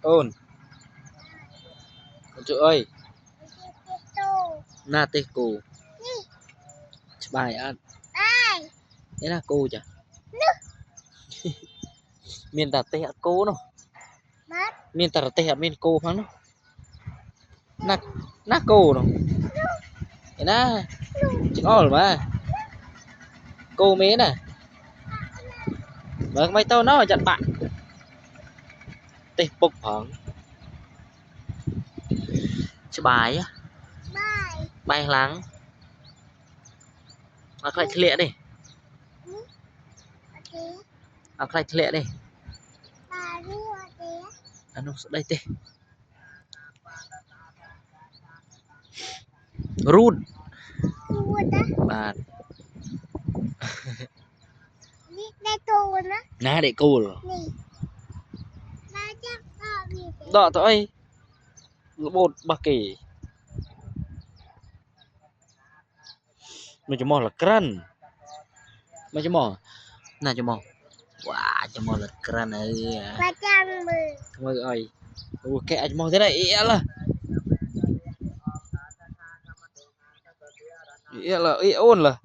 ôn con chữ ơi na tê cô bài ăn thế là cô chả miền tả tê cô nó miền tả tê miền cô phán nó na na cô nó thế na chữ ổn mà cô mế nè mà mấy tao nó chặt bạn tê bốc phẳng chữ bài á bài lắng à khai lệ đi à khai lệ đi à nó đây tê run bạn na để cô rồi đó thôi bột bạc kỳ mình chỉ mò là cran mình chỉ mò nào chỉ mò wow chỉ mò là cran ấy mời ơi kệ chỉ mò thế này ý là ý ôn là